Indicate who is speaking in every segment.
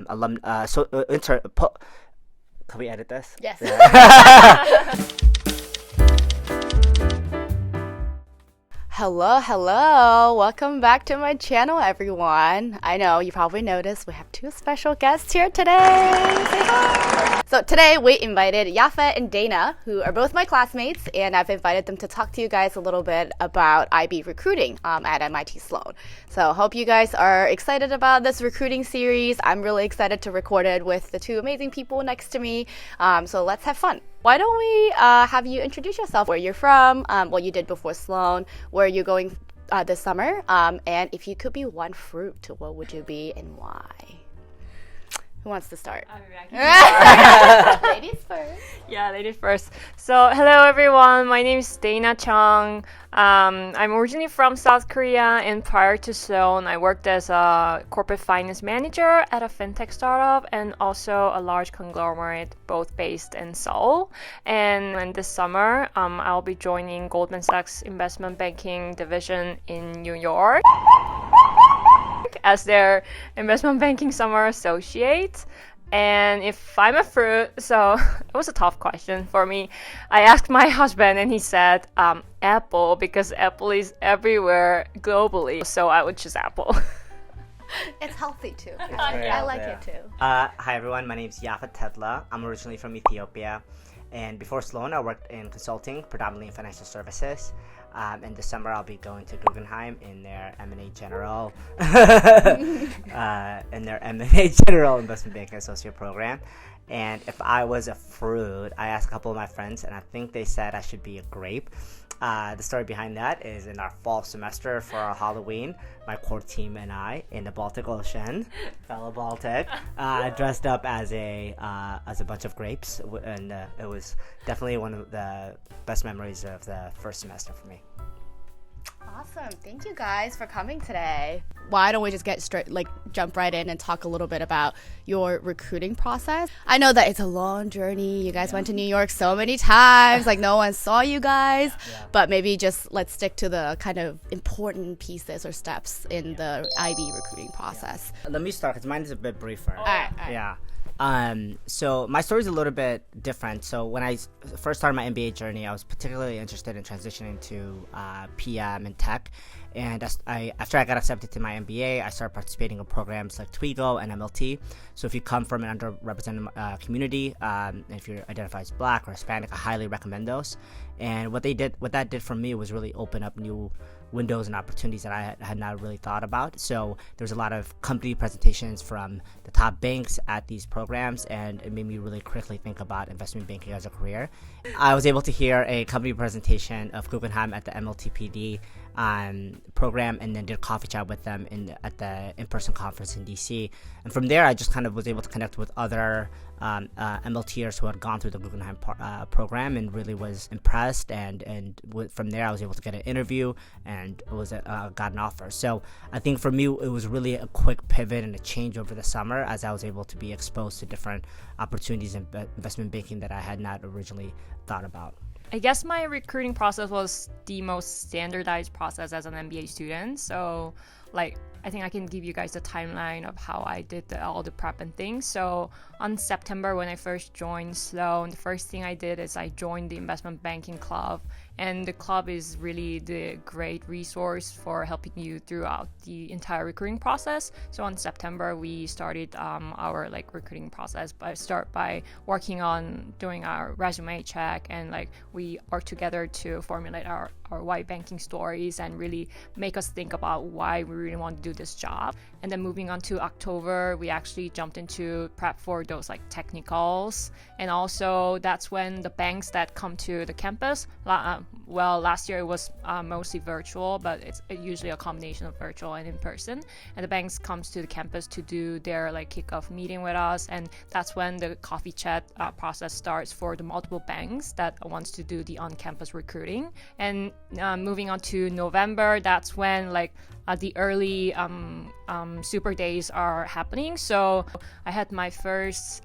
Speaker 1: Can we edit this?
Speaker 2: Yes.
Speaker 1: Yeah.
Speaker 2: Hello. Welcome back to my channel, everyone. I know you probably noticed we have two special guests here today. Say hi. So today we invited Yafet and Dana, who are both my classmates, and I've invited them to talk to you guys a little bit about IB recruiting at MIT Sloan. So hope you guys are excited about this recruiting series. I'm really excited to record it with the two amazing people next to me. So let's have fun. Why don't we have you introduce yourself, where you're from, what you did before Sloan, where you're going this summer, and if you could be one fruit, what would you be and why? Who wants to start? Ladies first.
Speaker 3: Yeah, ladies first. So, hello everyone. My name is Dana Chung. I'm originally from South Korea, and prior to Sloan, I worked as a corporate finance manager at a fintech startup and also a large conglomerate, both based in Seoul. And this summer, I'll be joining Goldman Sachs investment banking division in New York as their investment banking summer associate. And if I'm a fruit, so it was a tough question for me. I asked my husband and he said apple, because apple is everywhere globally, so I would choose apple.
Speaker 2: It's healthy too.
Speaker 1: I
Speaker 2: like it too.
Speaker 1: Hi everyone, my name is Yafet Tedla. I'm originally from Ethiopia, and before Sloan I worked in consulting, predominantly in financial services. And this summer I'll be going to Guggenheim in their M&A General General Investment Banking Associate Program. And if I was a fruit, I asked a couple of my friends, and I think they said I should be a grape. The story behind that is in our fall semester for our Halloween, my core team and I in the Baltic Ocean, fellow Baltic, dressed up as a bunch of grapes, and it was definitely one of the best memories of the first semester for me.
Speaker 2: Awesome. Thank you guys for coming today. Why don't we just jump right in and talk a little bit about your recruiting process? I know that it's a long journey. You guys went to New York so many times, like no one saw you guys, but maybe just let's stick to the kind of important pieces or steps in the IB recruiting process.
Speaker 1: Let me start, because mine is a bit briefer.
Speaker 2: All right.
Speaker 1: Yeah. So my story is a little bit different. So when I first started my MBA journey, I was particularly interested in transitioning to PM and tech. And after I got accepted to my MBA, I started participating in programs like Twigo and MLT. So if you come from an underrepresented community, and if you identify as Black or Hispanic, I highly recommend those. And what that did for me was really open up new windows and opportunities that I had not really thought about. So there's a lot of company presentations from the top banks at these programs, and it made me really quickly think about investment banking as a career. I was able to hear a company presentation of Guggenheim at the MLTPD program, and then did a coffee chat with them at the in-person conference in DC. And from there, I just kind of was able to connect with other MLTers who had gone through the Guggenheim program, and really was impressed. And from there, I was able to get an interview and got an offer. So I think for me, it was really a quick pivot and a change over the summer, as I was able to be exposed to different opportunities in investment banking that I had not originally thought about.
Speaker 3: I guess my recruiting process was the most standardized process as an MBA student. So, I think I can give you guys a timeline of how I did all the prep and things. So on September, when I first joined Sloan, the first thing I did is I joined the investment banking club. And the club is really the great resource for helping you throughout the entire recruiting process. So on September, we started our recruiting process by working on doing our resume check, and we work together to formulate our why banking stories and really make us think about why we really want to do this job. And then moving on to October, we actually jumped into prep for those technicals. And also that's when the banks that come to the campus, last year it was mostly virtual, but it's usually a combination of virtual and in person. And the banks comes to the campus to do their kickoff meeting with us. And that's when the coffee chat process starts for the multiple banks that wants to do the on-campus recruiting. And moving on to November, that's when the early super days are happening. So I had my first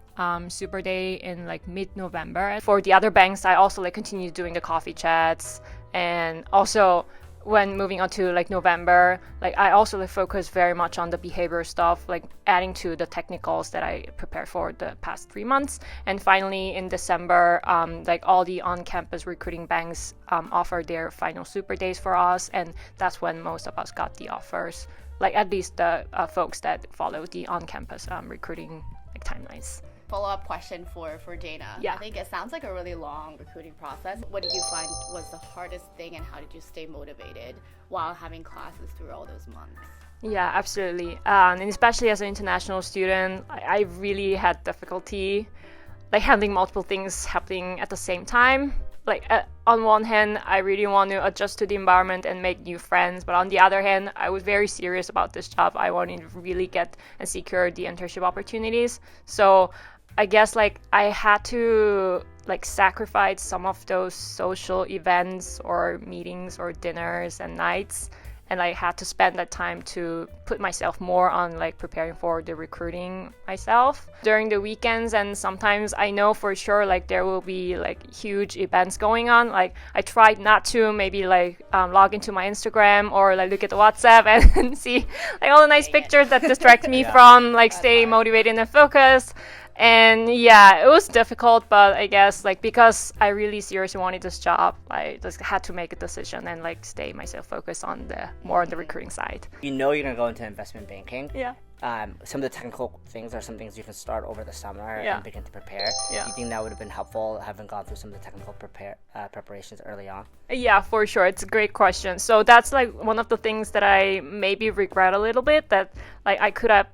Speaker 3: super day in mid-November. For the other banks, I also continue doing the coffee chats, and also when moving on to like November, like I also like focus very much on the behavior stuff, like adding to the technicals that I prepared for the past 3 months. And finally in December, like all the on-campus recruiting banks offered their final super days for us, and that's when most of us got the offers, like at least the folks that follow the on-campus recruiting like timelines.
Speaker 2: Follow-up question for Dana.
Speaker 3: Yeah.
Speaker 2: I think it sounds like a really long recruiting process. What did you find was the hardest thing, and how did you stay motivated while having classes through all those months?
Speaker 3: Yeah, absolutely. And especially as an international student, I really had difficulty like handling multiple things happening at the same time. Like on one hand, I really want to adjust to the environment and make new friends, but on the other hand, I was very serious about this job. I wanted to really get and secure the internship opportunities. So I guess like I had to like sacrifice some of those social events or meetings or dinners and nights, and I had to spend that time to put myself more on like preparing for the recruiting myself during the weekends. And sometimes I know for sure like there will be like huge events going on. Like I tried not to maybe like log into my Instagram or like look at the WhatsApp and see like all the nice pictures that distract me from like staying motivated and focused. And yeah, it was difficult, but I guess like because I really seriously wanted this job, I just had to make a decision and like stay myself focused on the more on the recruiting side.
Speaker 1: You know you're going to go into investment banking.
Speaker 3: Yeah.
Speaker 1: Some of the technical things are some things you can start over the summer
Speaker 3: Yeah.
Speaker 1: and begin to prepare.
Speaker 3: Yeah.
Speaker 1: Do you think that would have been helpful, having gone through some of the technical preparations early on?
Speaker 3: Yeah, for sure. It's a great question. So that's like one of the things that I maybe regret a little bit, that like I could have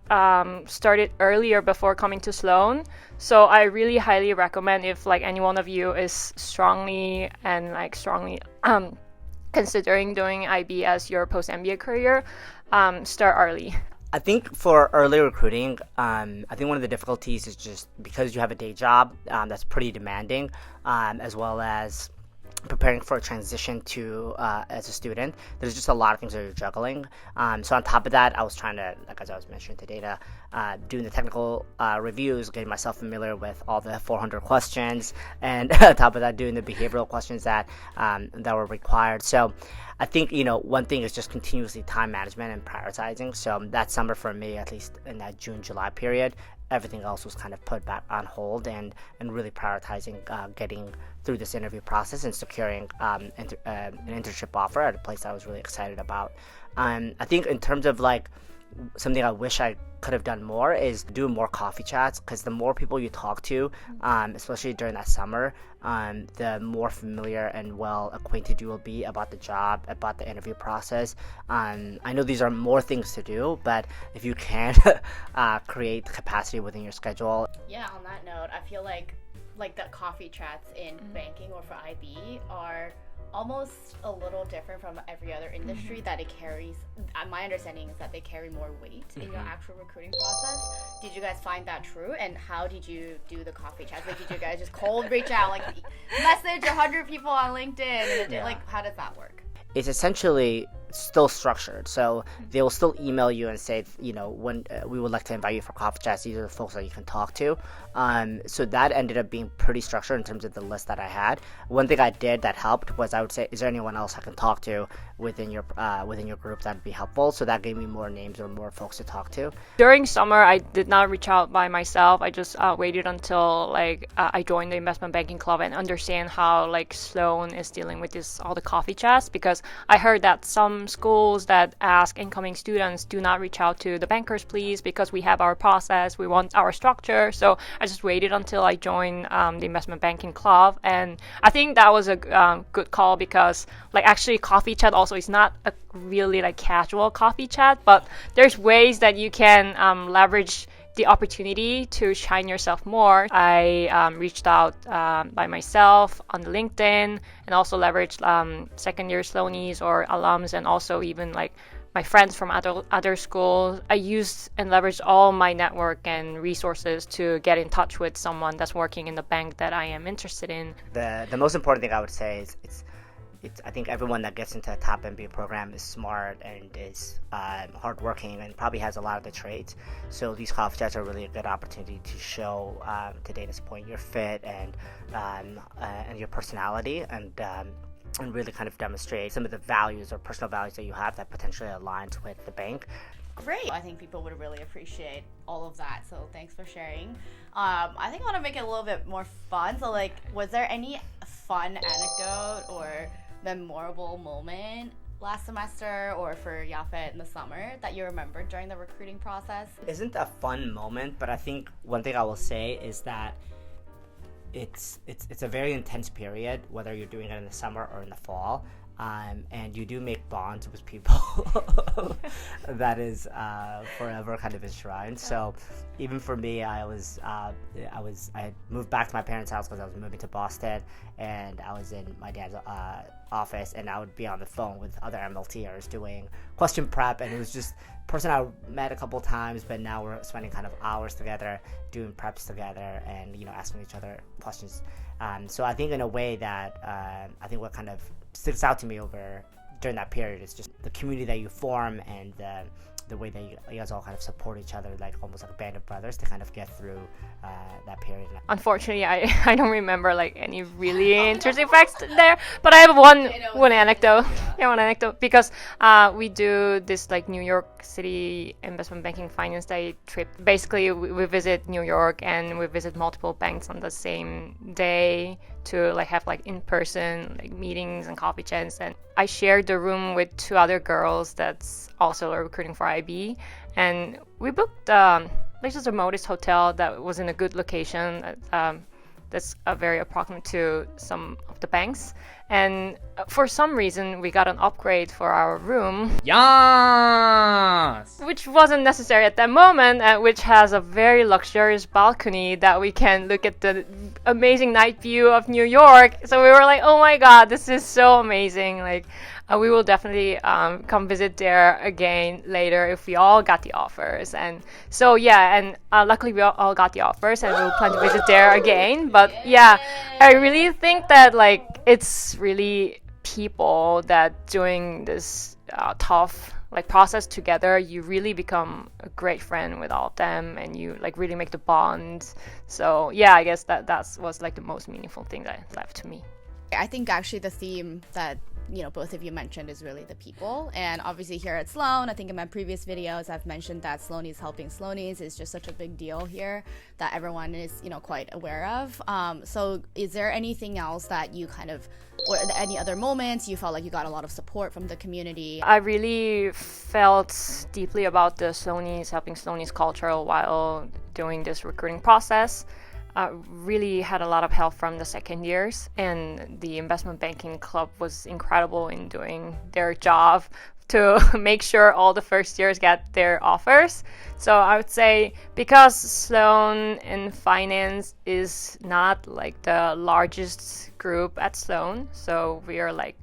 Speaker 3: started earlier before coming to Sloan. So I really highly recommend, if like any one of you is strongly considering doing IB as your post-MBA career, start early.
Speaker 1: I think for early recruiting, I think one of the difficulties is just because you have a day job that's pretty demanding, as well as preparing for a transition to as a student. There's just a lot of things that you're juggling. So on top of that, I was trying to, like as I was mentioning to Data, doing the technical reviews, getting myself familiar with all the 400 questions, and on top of that, doing the behavioral questions that were required. So I think, one thing is just continuously time management and prioritizing. So that summer for me, at least in that June-July period, everything else was kind of put back on hold, and really prioritizing getting through this interview process and securing an internship offer at a place I was really excited about. I think in terms of like something I wish I could have done more is do more coffee chats, because the more people you talk to, especially during that summer, the more familiar and well acquainted you will be about the job, about the interview process. I know these are more things to do, but if you can create capacity within your schedule.
Speaker 2: Yeah, on that note, I feel like the coffee chats in banking or for IB are almost a little different from every other industry, that it carries, my understanding is that they carry more weight in your actual recruiting process. Did you guys find that true? And how did you do the coffee chats? Like, did you guys just cold reach out, like message 100 people on LinkedIn? Like, how does that work?
Speaker 1: It's essentially still structured. So they will still email you and say, when we would like to invite you for coffee chats, these are the folks that you can talk to. So that ended up being pretty structured in terms of the list that I had. One thing I did that helped was I would say, is there anyone else I can talk to within your group that'd be helpful? So that gave me more names or more folks to talk to.
Speaker 3: During summer, I did not reach out by myself. I just waited until I joined the investment banking club and understand how Sloan is dealing with all the coffee chats, because I heard that some schools that ask incoming students, do not reach out to the bankers, please, because we have our process, we want our structure. So I just waited until I joined the investment banking club, and I think that was a good call, because actually coffee chat also is not a really casual coffee chat, but there's ways that you can leverage the opportunity to shine yourself more. I reached out by myself on the LinkedIn, and also leveraged second-year Sloanies or alums, and also even my friends from other schools. I used and leveraged all my network and resources to get in touch with someone that's working in the bank that I am interested in.
Speaker 1: The most important thing I would say is I think everyone that gets into a top MBA program is smart and is hardworking and probably has a lot of the traits. So these coffee chats are really a good opportunity to show, to Dana's point, your fit and your personality, and and really kind of demonstrate some of the values or personal values that you have that potentially aligns with the bank.
Speaker 2: Great. I think people would really appreciate all of that. So thanks for sharing. I think I want to make it a little bit more fun. So like, was there any fun anecdote or memorable moment last semester or for Yafet in the summer that you remembered during the recruiting process?
Speaker 1: Isn't a fun moment, but I think one thing I will say is that it's a very intense period, whether you're doing it in the summer or in the fall. And you do make bonds with people that is forever kind of enshrined. So even for me, I had moved back to my parents' house because I was moving to Boston, and I was in my dad's office, and I would be on the phone with other MLTers doing question prep, and it was just a person I met a couple times, but now we're spending kind of hours together doing preps together and asking each other questions. So I think in a way that I think what kind of sticks out to me during that period is just the community that you form and the way that you guys all kind of support each other, like almost like a band of brothers to kind of get through that period.
Speaker 3: Unfortunately, I don't remember like any really interesting facts there, but I have one anecdote. Yeah, one anecdote, because we do this like New York City investment banking finance day trip. Basically, we visit New York and we visit multiple banks on the same day to like have like in-person like meetings and coffee chats. And I shared the room with two other girls that's also recruiting for IB, and we booked like just a modest hotel that was in a good location that's very approximate to some of the banks. And for some reason, we got an upgrade for our room.
Speaker 4: Yes!
Speaker 3: Which wasn't necessary at that moment, which has a very luxurious balcony that we can look at the amazing night view of New York. So we were like, oh my God, this is so amazing. Like, we will definitely come visit there again later if we all got the offers. And so, yeah, and luckily we all got the offers and we'll plan to visit there again. But yeah, I really think that like it's really people that doing this tough like process together, you really become a great friend with all of them and you like really make the bond. So yeah, I guess that was like the most meaningful thing that left to me.
Speaker 2: I think actually the theme that both of you mentioned is really the people. And obviously here at Sloan, I think in my previous videos I've mentioned that Sloanies helping Sloanies is just such a big deal here that everyone is quite aware of. So is there anything else that you kind of, or any other moments you felt like you got a lot of support from the community?
Speaker 3: I really felt deeply about the Sloanies helping Sloanies culture while doing this recruiting process. Really had a lot of help from the second years, and the investment banking club was incredible in doing their job to make sure all the first years get their offers. So I would say because Sloan in finance is not like the largest group at Sloan, so we are like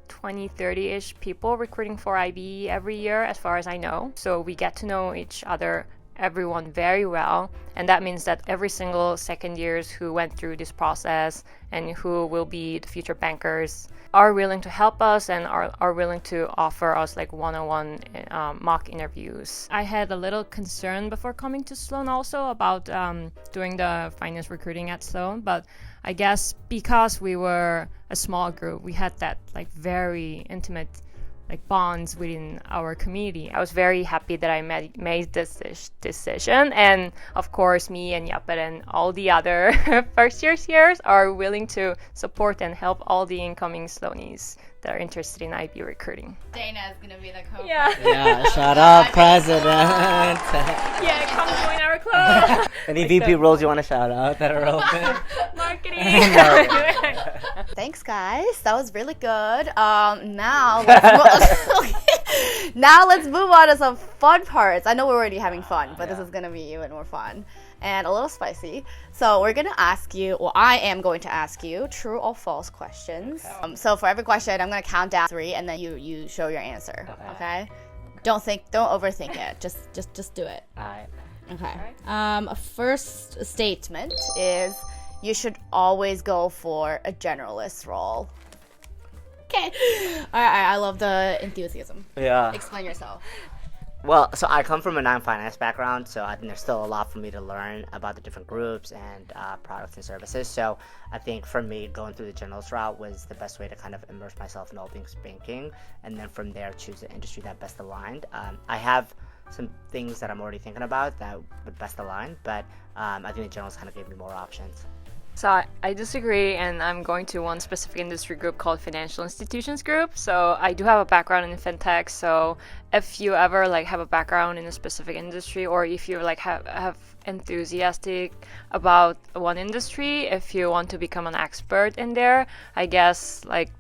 Speaker 3: 20-30-ish people recruiting for IB every year as far as I know. So we get to know each other, everyone very well, and that means that every single second years who went through this process and who will be the future bankers are willing to help us and are willing to offer us like one-on-one mock interviews. I had a little concern before coming to Sloan also about doing the finance recruiting at Sloan, but I guess because we were a small group, we had that like very intimate like bonds within our community. I was very happy that I made this decision, and of course me and Yapet and all the other first years here are willing to support and help all the incoming Sloanies that are interested in IB recruiting.
Speaker 2: Dana is gonna be the co-president.
Speaker 1: Yeah, shout out president.
Speaker 3: Yeah, come join our club.
Speaker 1: Any VP roles you want to shout out that are open?
Speaker 3: Marketing.
Speaker 2: Thanks, guys. That was really good. Now let's move on to some fun parts. I know we're already having fun, but this is gonna be even more fun and a little spicy. So we're gonna ask you, well, I am going to ask you true or false questions. Okay. So for every question, I'm gonna count down 3, and then you show your answer. Okay? Don't overthink it. Just do it.
Speaker 1: All right.
Speaker 2: Okay. First statement is you should always go for a generalist role. Okay. All right. I love the enthusiasm.
Speaker 1: Yeah.
Speaker 2: Explain yourself.
Speaker 1: Well, so I come from a non-finance background, so I think there's still a lot for me to learn about the different groups and products and services. So I think for me, going through the generalist route was the best way to kind of immerse myself in all things banking, and then from there choose the industry that best aligned. I have some things that I'm already thinking about that would best align, but I think the generalist kind of gave me more options.
Speaker 3: So I disagree, and I'm going to one specific industry group called Financial Institutions Group. So I do have a background in fintech. So if you ever like have a background in a specific industry, or if you like have enthusiastic about one industry, if you want to become an expert in there, I guess like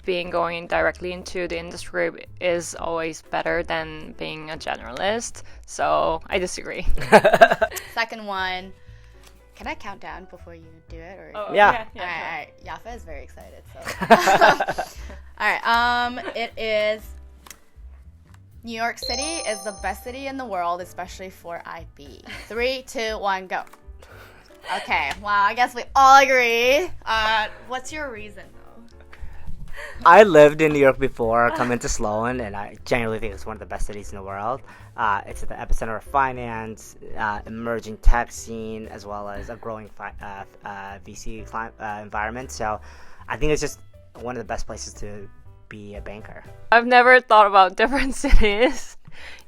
Speaker 3: going directly into the industry group is always better than being a generalist. So I disagree.
Speaker 2: Second one. Can I count down before you do it? Or?
Speaker 3: Oh,
Speaker 1: Yeah.
Speaker 2: All right. Yafa is very excited. So. All right. It is New York City is the best city in the world, especially for IB. 3, 2, 1, go. Okay. Wow. I guess we all agree. What's your reason, though?
Speaker 1: I lived in New York before coming to Sloan, and I genuinely think it's one of the best cities in the world. It's at the epicenter of finance, emerging tech scene, as well as a growing VC environment. So I think it's just one of the best places to be a banker.
Speaker 3: I've never thought about different cities.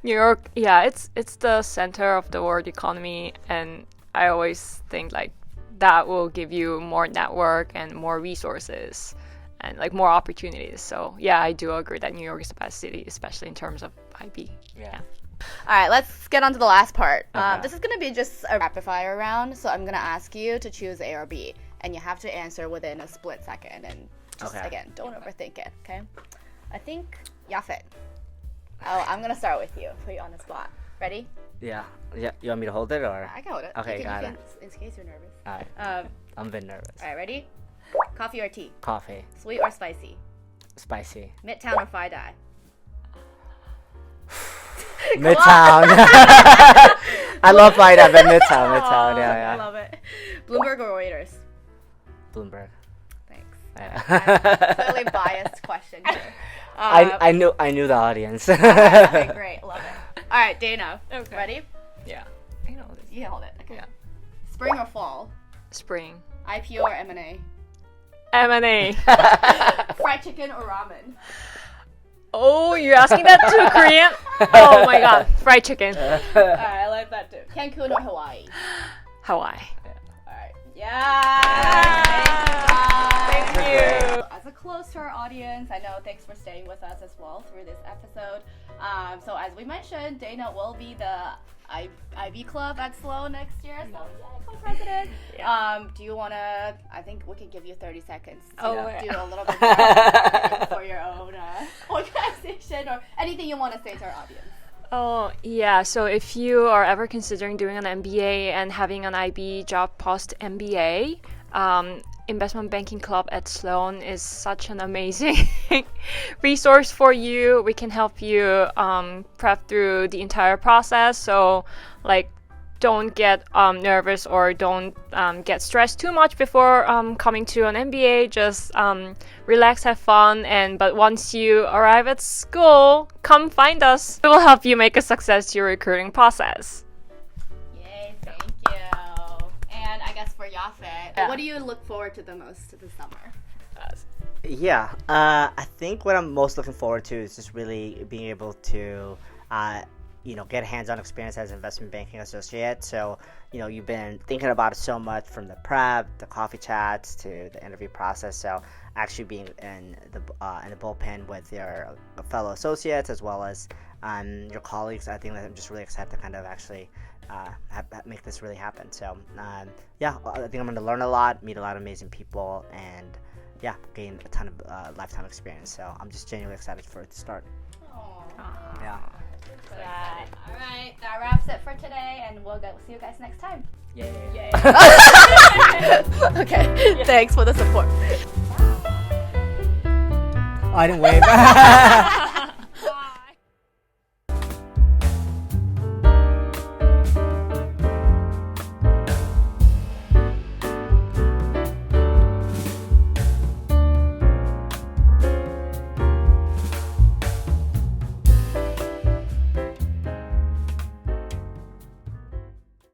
Speaker 3: New York, yeah, it's the center of the world economy, and I always think like that will give you more network and more resources and like more opportunities. So yeah, I do agree that New York is the best city, especially in terms of IB.
Speaker 1: Yeah.
Speaker 2: All right, let's get on to the last part.
Speaker 1: Okay.
Speaker 2: This is going to be just a rapid fire round, so I'm going to ask you to choose A or B, and you have to answer within a split second. And just, again, don't overthink it, okay? I think Yafet. Oh, I'm going to start with you, put you on the spot. Ready?
Speaker 1: Yeah. You want me to hold it, or?
Speaker 2: I can hold it.
Speaker 1: Okay,
Speaker 2: you
Speaker 1: got
Speaker 2: can,
Speaker 1: it.
Speaker 2: in case you're nervous.
Speaker 1: All right. I'm a bit nervous.
Speaker 2: All right, ready? Coffee or tea?
Speaker 1: Coffee.
Speaker 2: Sweet or spicy?
Speaker 1: Spicy.
Speaker 2: Midtown or FIDI?
Speaker 1: Midtown. I love FIDI, but Midtown. Midtown. Yeah.
Speaker 2: I love it. Bloomberg or Reuters?
Speaker 1: Bloomberg.
Speaker 2: Thanks.
Speaker 1: Yeah.
Speaker 2: Totally biased question here.
Speaker 1: I knew the audience.
Speaker 2: Okay, great. Love it. All right, Dana.
Speaker 3: Okay.
Speaker 2: Ready?
Speaker 3: Yeah, I know this.
Speaker 2: You can hold it. Okay.
Speaker 3: Yeah.
Speaker 2: Spring or fall?
Speaker 3: Spring.
Speaker 2: IPO or M&A?
Speaker 3: M&A.
Speaker 2: Fried chicken or ramen?
Speaker 3: Oh, you're asking that to Korean? Oh my god, fried chicken.
Speaker 2: All right, I like that too. Cancun or Hawaii?
Speaker 3: Hawaii.
Speaker 2: All right. Yeah.
Speaker 3: Thank you.
Speaker 2: As a close to our audience, I know thanks for staying with us as well through this episode. So as we mentioned, Dana will be the IB Club at Sloan next year. So yeah, co-president.
Speaker 3: Yeah.
Speaker 2: Do you want to? I think we can give you 30 seconds to do a little bit more for your own organization or anything you want to say to our audience.
Speaker 3: Oh, yeah. So if you are ever considering doing an MBA and having an IB job post MBA, Investment Banking Club at Sloan is such an amazing resource for you. We can help you prep through the entire process. So, like, don't get nervous or don't get stressed too much before coming to an MBA. Just relax, have fun, but once you arrive at school, come find us. We will help you make a success to your recruiting process.
Speaker 2: Yay, thank you. And I guess for Yafet, what do you look forward to the most this summer?
Speaker 1: Yeah, I think what I'm most looking forward to is just really being able to, get hands-on experience as an investment banking associate. So, you've been thinking about it so much from the prep, the coffee chats, to the interview process. So, actually being in the bullpen with your fellow associates as well as your colleagues, I think that I'm just really excited to kind of actually make this really happen. So, I think I'm going to learn a lot, meet a lot of amazing people, and gain a ton of lifetime experience. So I'm just genuinely excited for it to start.
Speaker 2: Aww.
Speaker 1: Yeah.
Speaker 2: All right, that wraps it for today, and we'll see you guys next time.
Speaker 1: Yay.
Speaker 2: Okay, thanks for the support.
Speaker 1: I didn't wave.